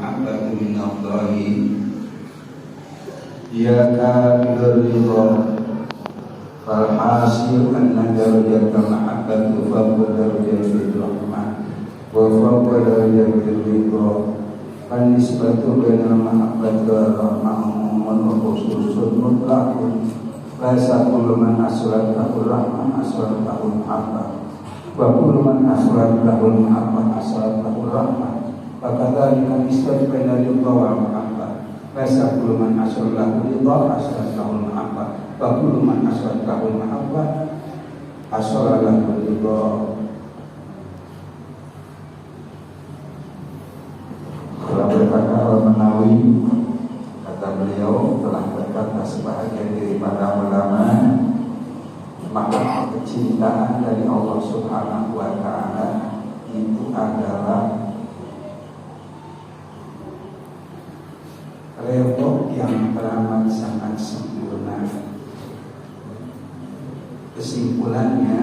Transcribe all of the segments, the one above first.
mahabbatu minallahi iyyaka ridha fal hasil anna darajata mahabbatu fawqa darajatir rahman wa fawqa darajatir ridha kan nisbatu bainal mahabbati wal rahman wa khususun mutlaqun laisa kullu man asratahu rahman asratahu mahabbah wa kullu man asratahu mahabbah asratahu rahman wa kadzalika nisbatu bainal ridha wal mahabbah laisa kullu man asratahu ridha asratahu mahabbah wa kullu man asratahu mahabbah asratahu ridha. Telah berkata Al-Manawi, kata beliau, telah berkata sebahagian daripada ulama, maka kecintaan dari Allah Subhanahu wa Ta'ala itu adalah redha yang teramat sangat sempurna. Kesimpulannya,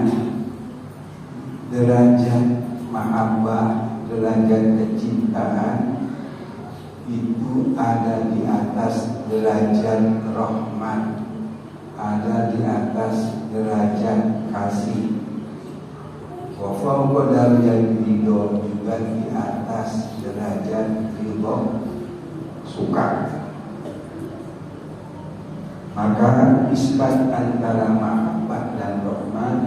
derajat mahabbah, derajat kecintaan itu ada di atas derajat rahmat, ada di atas derajat kasih. Wa fawqa derajat ridho, juga di atas derajat ridho, suka. Maka nisbat antara mahabbah dan rahmat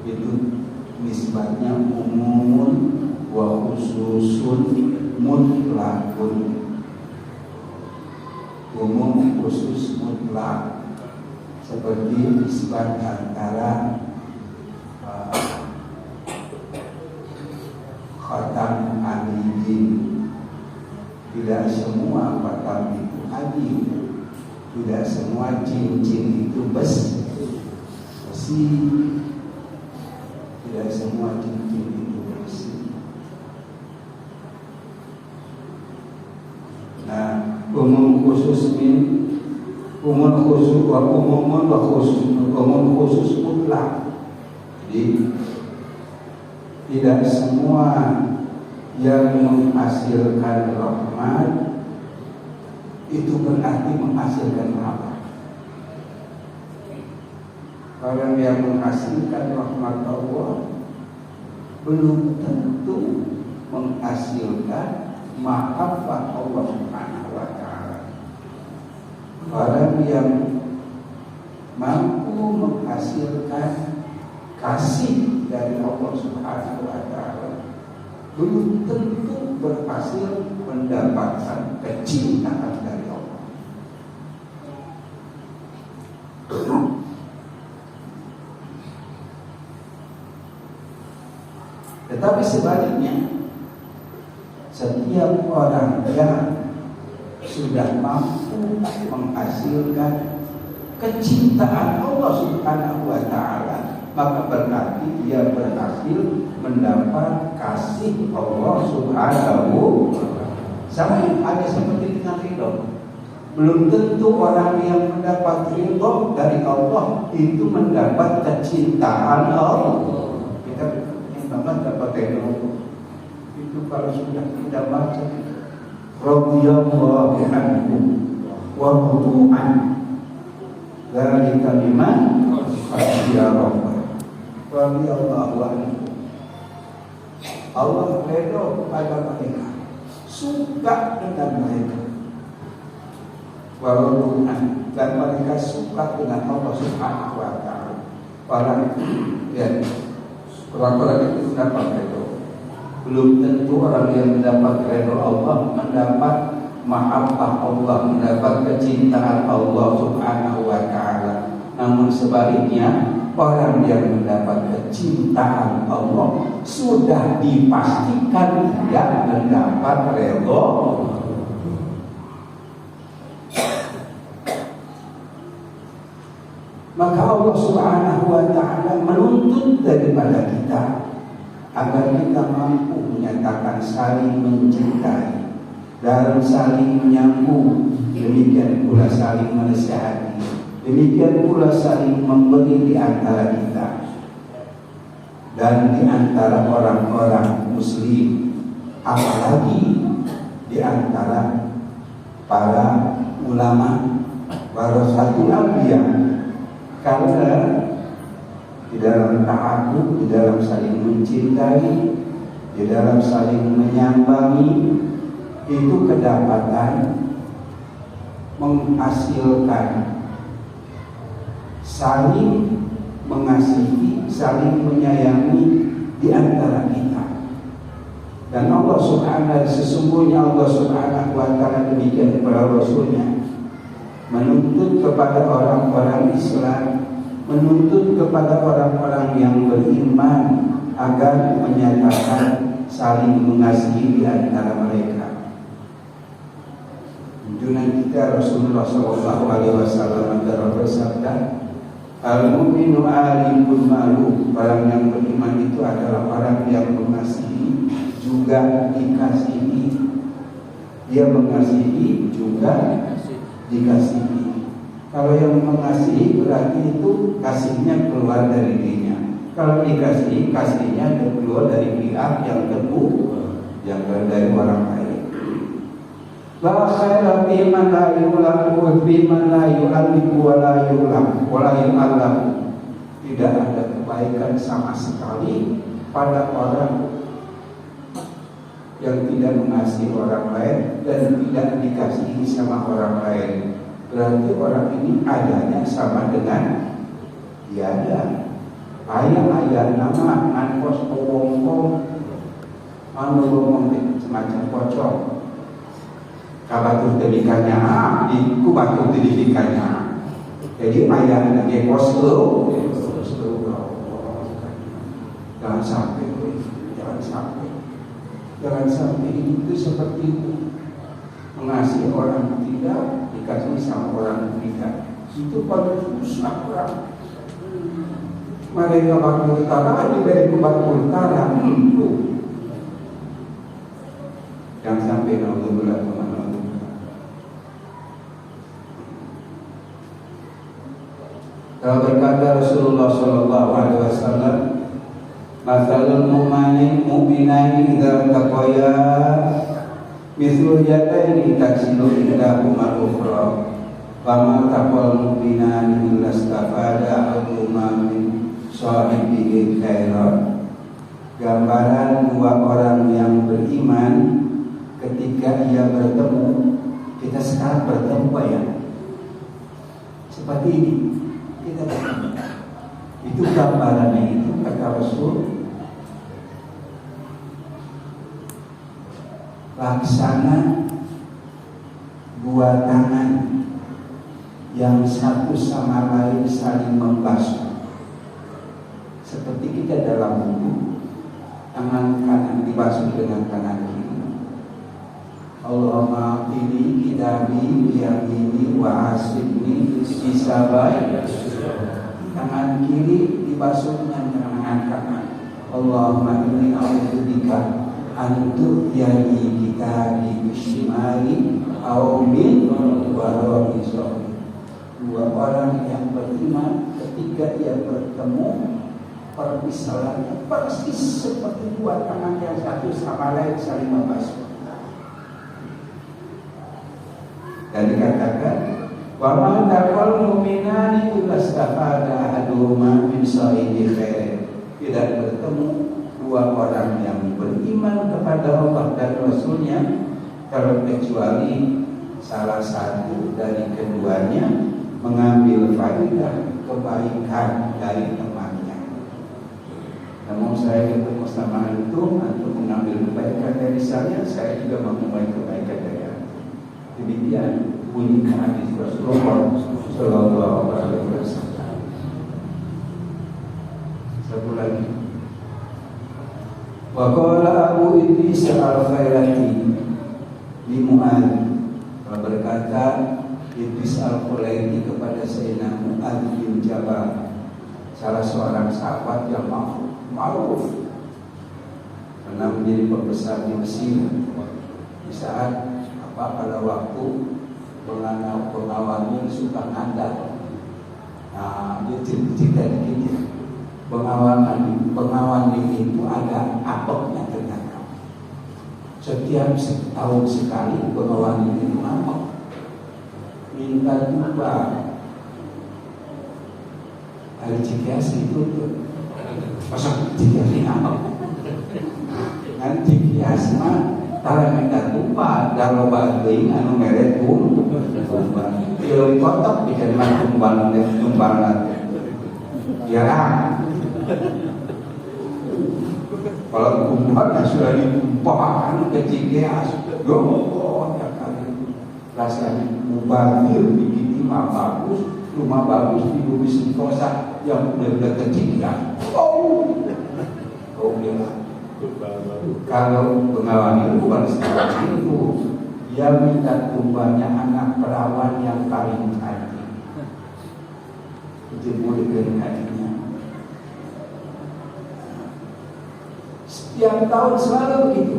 itu nisbatnya umumun wa khususun mutlakun. Umum khusus mutlak, seperti nisbat antara khatam abidin. Tidak semua khatam itu abid, tidak semua cincin itu besi, tidak semua cincin itu besi. Nah, umum khusus mutlak. Jadi tidak semua yang menghasilkan rahmat itu berarti menghasilkan apa? Orang yang menghasilkan rahmat Allah belum tentu menghasilkan mahabbah Allah Subhanahu wa Ta'ala. Orang yang mampu menghasilkan kasih dari Allah Subhanahu wa Ta'ala belum tentu berhasil mendapatkan kecintaan dari Allah. Tetapi sebaliknya, setiap orang yang sudah mampu menghasilkan kecintaan Allah Subhanahu wa Ta'ala, maka berarti dia berhasil mendapat kasih Allah Subhanahu wa Ta'ala. Sama ada seperti dengan ridho. Belum tentu orang yang mendapat ridho dari Allah itu mendapat kecintaan Allah. Kita memang dapat ridho itu kalau sudah kita baca radhiyallahu anhu wa radu'an dzalika liman khashiya rabbah. Radhiyallahu anhu, Allah redha kepada mereka, suka dengan mereka. Wa radu'an, dan mereka suka dengan Allah Subhanahu wa Ta'ala. Orang itu mendapat redha. Belum tentu orang yang mendapat redha Allah mendapat mahabbah Allah, mendapat kecintaan Allah Subhanahu wa Ta'ala. Namun sebaliknya, orang yang mendapat kecintaan Allah sudah dipastikan dia mendapat redha. Maka Allah Subhanahu wa Ta'ala menuntut daripada kita agar kita mampu menyatakan saling mencintai dan saling menyambung, demikian pula saling menasihati, demikian pula saling memberi di antara kita dan di antara orang-orang muslim, apalagi di di antara para ulama warasatul anbiya, karena di dalam ta'adub, di dalam saling mencintai, di dalam saling menyambangi itu kedapatan menghasilkan saling mengasihi, saling menyayangi di antara kita. Dan Allah Subhanahu, sesungguhnya Allah Subhanahu wa ta'ala demikian kepada Rasulnya, menuntut kepada orang-orang Islam, menuntut kepada orang-orang yang beriman agar menyatakan saling mengasihi di antara mereka. Junjungan kita Rasulullah SAW bersabda, al-mu'minu alimul ma'ruf, orang yang beriman itu adalah orang yang mengasihi juga dikasihi. Dia mengasihi juga dikasihi. Kalau yang mengasihi berarti itu kasihnya keluar dari dirinya. Kalau dikasihi, kasihnya keluar dari pihak yang yang dari orang lain. La khaira fi man la yulamu fi man la yu'allimu wa la yu'lam wa la yu'allam. Tidak ada kebaikan sama sekali pada orang yang tidak mengasihi orang lain dan tidak dikasihi sama orang lain. Berarti orang ini adanya sama dengan tiada. Ayah nama anpos wongkong anu ngomong semacam pocong. Kabatur tedikannya di kubatur tedikannya. Jadi ayah nage koslo. Jangan sampai. Jangan sampai itu seperti itu. Mengasihi orang tidak, dikasih sama orang tidak. Itu pada susah orang. Mereka bakul utara, diberi bakul utara. Jangan sampai naudzubillah teman-teman. Kalau berkata Rasulullah SAW, masalul mu'minaini idza taqaya mithlu yadaini taksilu indahuma al-ukhra wa ma taqal mu'minani illa istafada al-umma min sahibihi khairan. Gambaran dua orang yang beriman ketika ia bertemu. Kita sekarang bertemu ya seperti ini, kita bertemu. Itu gambarannya, itu kata Rasul, laksana dua tangan yang satu sama lain saling membasuh. Seperti kita dalam wudu, tangan kanan dibasuh dengan tangan kiri. Allahumma qini kidabi biyamini wa asibni bisabai. Tangan kiri dibasuh dengan tangan kanan. Allahumma inni a'udzubika antu yani kita di shimali au min wara'i zahri. Dua orang yang beriman ketika ia bertemu permisalannya persis seperti dua tangan yang satu sama lain saling membasuh. Dan dikatakan wa man taqal mu'minani illastafada ahaduhuma min sahibi khair. Tidak bertemu dua orang yang beriman kepada Allah dan Rasulnya kalau kecuali salah satu dari keduanya mengambil faedah kebaikan dari temannya. Namun saya ketemu sama antum mengambil kebaikan dari saya juga mau mengambil kebaikan dari antum. Demikian bunyi hadis Rasulullah Sallallahu Alaihi Wasallam. Satu lagi. Wa qala Abu Idris al-Khairati li Mu'adz, berkata Idris al-Khulaini kepada Sayyidina Mu'adz bin Jabal, salah seorang sahabat yang ma'ruf pernah menjadi pembesar di Mesir. Di saat pada waktu pengawalnya suka ngandal. Nah, dia cerita dikit. Pengawal itu ada apoknya ternyata. setiap setahun sekali pengawan ini ngambek, minta tuba. Hari Cikias itu tuh pasang Cikias ngambek. Nanti Cikias mah tara minta tuba, dan loba teuing anu mere tumbang. Ieu kotak bikin mah tumbang jarang. Kalau kumpulnya sudah ditumpahkan ke Cikias, ya kali rasanya mubazir bikin imam bagus, rumah bagus di Bumi Sentosa yang udah ke Cikias. Bilang kalau pengawan itu bukan sekarang itu, dia minta tumbangnya anak perawan yang paling cantik. Itu boleh hatinya. Setiap tahun selalu begitu.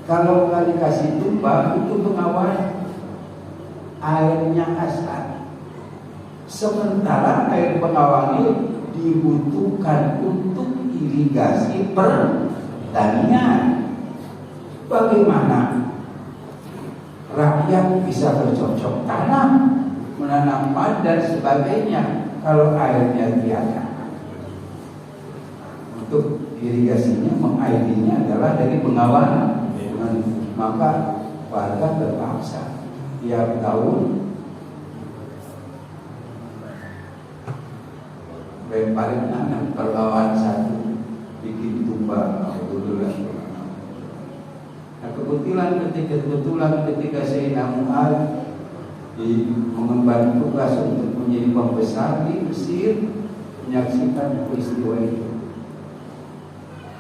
Kalau nggak dikasih tumbang itu pengawan airnya asal. Sementara air pengawan dibutuhkan untuk irigasi pertanian. Bagaimana rakyat bisa bercocok tanam, menanam padi dan sebagainya kalau airnya tiada? Untuk irigasinya, mengairinya adalah dari pengawan. Maka warga terpaksa tiap tahun lemparin anak perlawan satu bikin tumbang. Nah, kebetulan ketika Sayyidina Mu'adz mengemban tugas untuk menjadi pembesar di Mesir, menyaksikan peristiwa itu.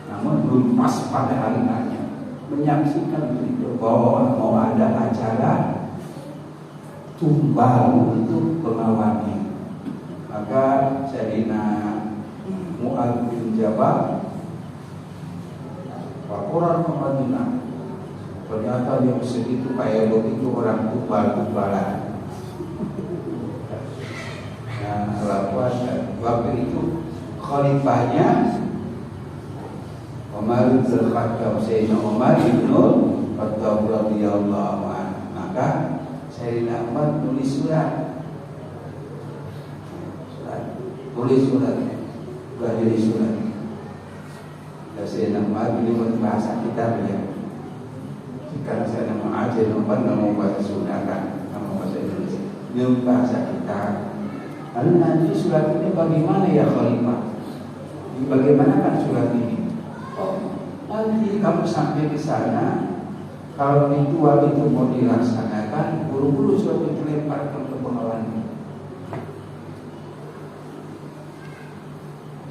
Namun belum pas pada hari hanya menyaksikan itu bahwa mau ada acara tumbang untuk pengawannya. Maka Sayyidina Mu'adz bin Jabal laporan ke Madinah. Ternyata yang segitu kayak begitu orang tumbal-tumbalan. Nah, waktu itu khalifahnya Umar bin Khattab, Sayyidina Umar bin Khattab radhiyallahu anhu. Maka Sayyidina Umar tulis surat, bukan jadi surat. Dan Sayyidina Umar ini bahasa kita ya. Karena saya nama aja nampak nama bahasa Sunda kan, nama bahasa Indonesia. Ini bahasa kita. Lalu nanti surat ini bagaimana ya Khalifah? Bagaimana kan surat ini? Nanti kamu sampai ke sana, kalau ritual itu mau dilaksanakan, buru-buru surat itu lemparkan ke pengawan.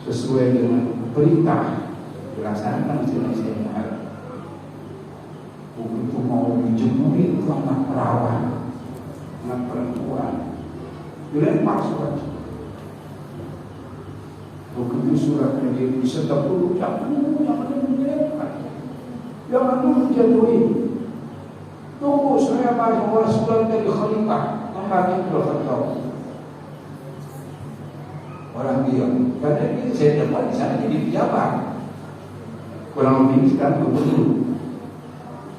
Sesuai dengan perintah dilaksanakan surat saya. Begitu mau dijemuri itu anak perawan, anak perempuan, dilempar surat. Begitu suratnya dia disedap dulu, jangan dilempar, jangan dulu jatuhin. Tunggu saya bawa surat dari Khalifah, kembali ke Khattab. Orang diam, karena ini saya dapat di sana jadi pejabat. Kurang lebih sekarang begitu.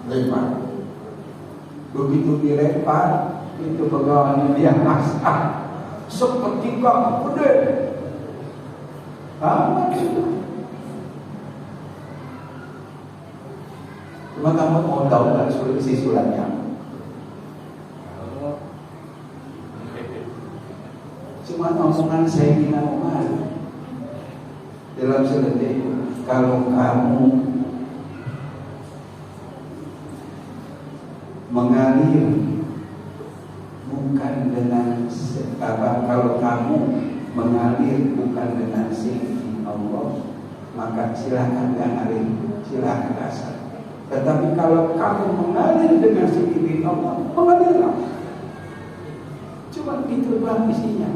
Lempar. Begitu dilempar, itu pegawainya dia masak seketika gede. Cuma kamu mau tahu kan isi suratnya? Cuma omongan Sayyidina Umar dalam surat itu, kalau kamu mengalir bukan dengan kalau kamu mengalir bukan dengan seizin Allah, maka silakan mengalir, silakan asal. Tetapi kalau kamu mengalir dengan seizin Allah, mengalirlah. Cuma itu doang isinya.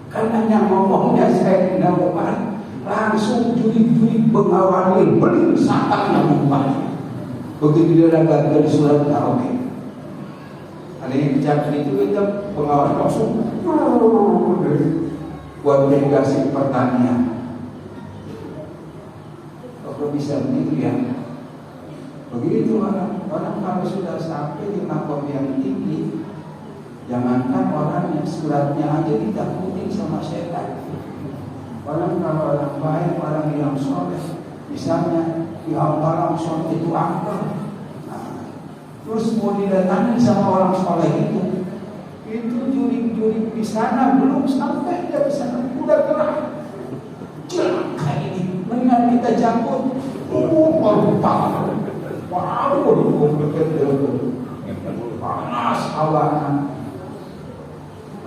Karena yang ngomongnya Sayyidina Umar langsung juri-juri pengawal beli saatnya Umar. Begitu dia dapat dari suratnya, oke. Ada yang bicara itu pengawal langsung buat delegasi pertanian. Kalau bisa begitu ya, Begitu orang kalau sudah sampai di makom yang tinggi, jangankan orang yang suratnya aja ditakuti sama setan. Orang kalau orang baik, orang yang soleh, misalnya ya orang soleh itu apa? Terus mau didatangi sama orang soleh itu jurik-jurik di sana belum sampai dia di sana udah gerak. Jangan kayak ini, mendingan kita jangkut. Waduh, panas awalnya.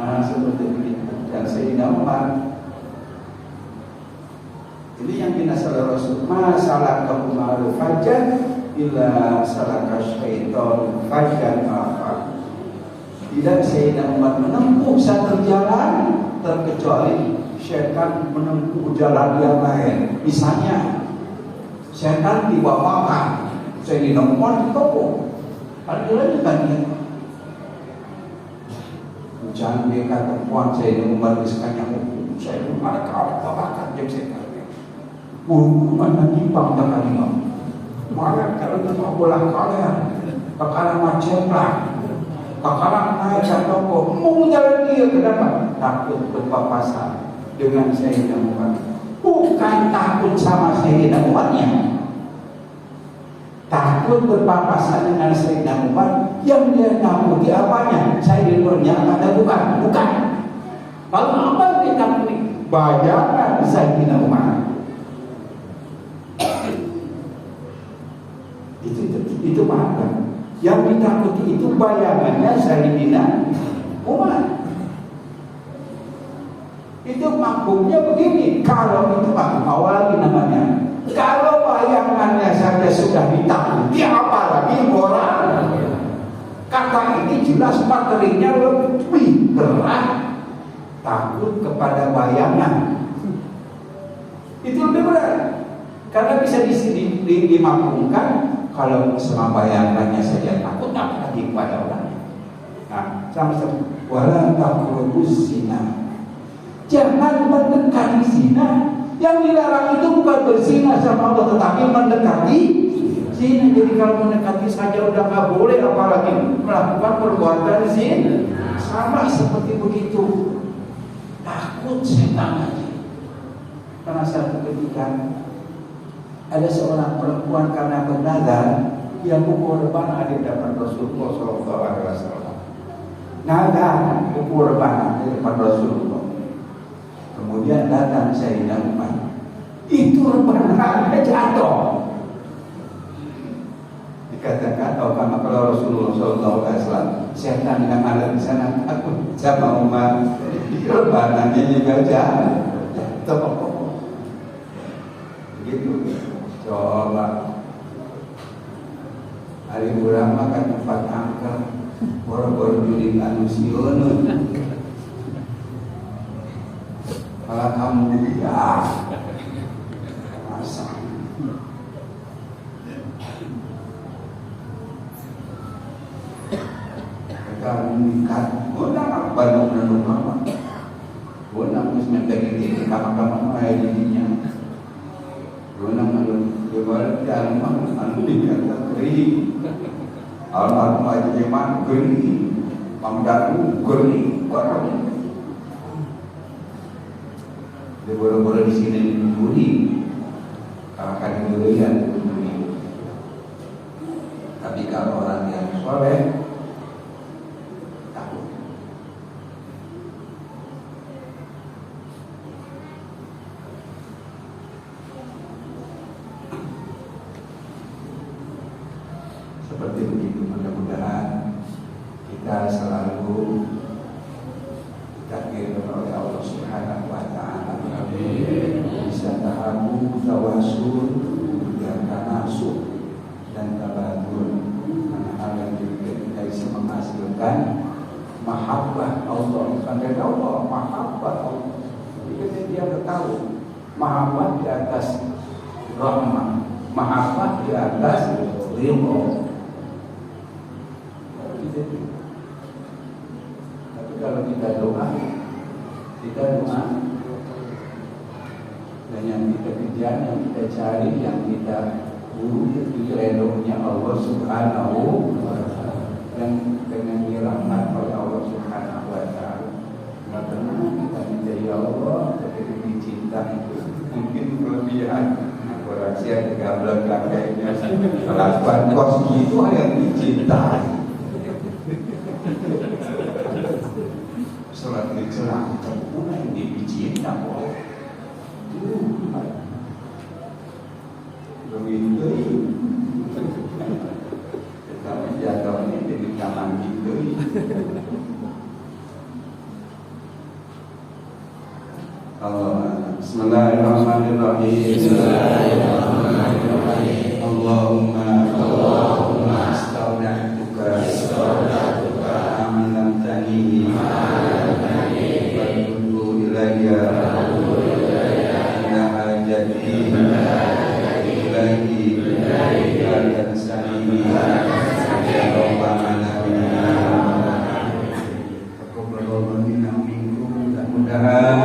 Nah seperti itu. Dan Sayyidina Umar, ini yang dinasal Rasul, masalah kamu fajar illa salaka syaitan fajar apa. Tidak Sayyidina Umar menempuh satu jalan terkecuali syaitan menempuh jalan yang lain. Misalnya syaitan dibawakan Sayyidina Umar ditopong. Ada lagi kan dia. Jangan dia kata puan Sayyidina Umar disakanya hukum. Sayyidina Umar kau bawakan jam setan. Mana nyimpang tak ada. Maka kalau kita bola kalian, bakalan macam lah. Bakalan naik satu toko, mau jalan dia ke depan, takut berpapasan dengan Sayyidina Umar. Bukan takut sama Sayyidina Umarnya, takut berpapasan dengan Sayyidina Umar. Yang dia takuti apanya? Sayyidina Umarnya ada bukan. Kalau apa yang dia takuti? Bayangan Sayyidina Umar. Itu makna. Yang ditakuti itu bayangannya Sayyidina Umar. Itu maksudnya begini. Kalau itu maksud awal namanya. Kalau bayangannya saja sudah ditakuti, apalagi orang. Kata ini jelas materinya lebih berat. Takut kepada bayangan. Itu lebih berat. Karena bisa dimaklumkan. Kalau sama bayangannya saja takut, apalagi kepada orangnya. Nah, sama-sama. Wala taqrabuz zina. Jangan mendekati zina. Yang dilarang itu bukan berzina sama Allah, tetapi mendekati zina. Jadi kalau mendekati saja udah nggak boleh, apalagi melakukan perbuatan zina. Sama seperti begitu. Takut setan aja. Karena satu ketika ada seorang perempuan karena bernazar yang berkorban di hadapan Rasulullah SAW. Nazar berkorban di hadapan Rasulullah. Kemudian datang Sayyidina Umar. Itu rebahannya jatuh. Dikatakan kalau Rasulullah SAW setan yang ada di sana takut sama Umar. Rebahannya juga jatuh. Begitu. Coba hari urang makan tempat angker boro-boro judi manusia. Kalau kamu ya masa kamu ikat guna bandung mama guna musnah dari kamar-kamar air dinya guna Jemaat almarhum anu dikata kering, almarhum aja zaman kering, pamdaku kering, barang. Dia boleh di sini diburi, akan diberikan diburi. Tapi kalau orang yang soleh, takut. Seperti begitu, mudah-mudahan kita selalu ditakdirkan oleh Allah Subhanahu wa Ta'ala bisa tahabu, tawasul, dan tanasuk dan tabadur. Hal yang kita bisa menghasilkan mahabbah Allah. Sampai Allah, mahabbah Allah. Jadi dia tahu mahabbah di atas rahmah, mahabbah di atas ridho. Tapi kalau kita doa dan yang kita kejar, yang kita cari, yang kita Ridhonya Allah Subhanahu wa Ta'ala dan dengan dirahmat oleh Allah Subhanahu wa Ta'ala. Maka kita menjadi Allah tapi dicinta itu mungkin kelebihan. Rahasia tiga belakang kayaknya kelakuan kos gitu yang dicintai. Sholat di celah terpuna yang dicinta kok. Begitu. Kalau jatuhnya jadi kaman gitu. Bismillahirrahmanirrahim. Allahumma astaudi'uka aman lam tanihi wa ilayya ila hajati ilahi dan sanihi ya rabbal alamin. Mudah-mudahan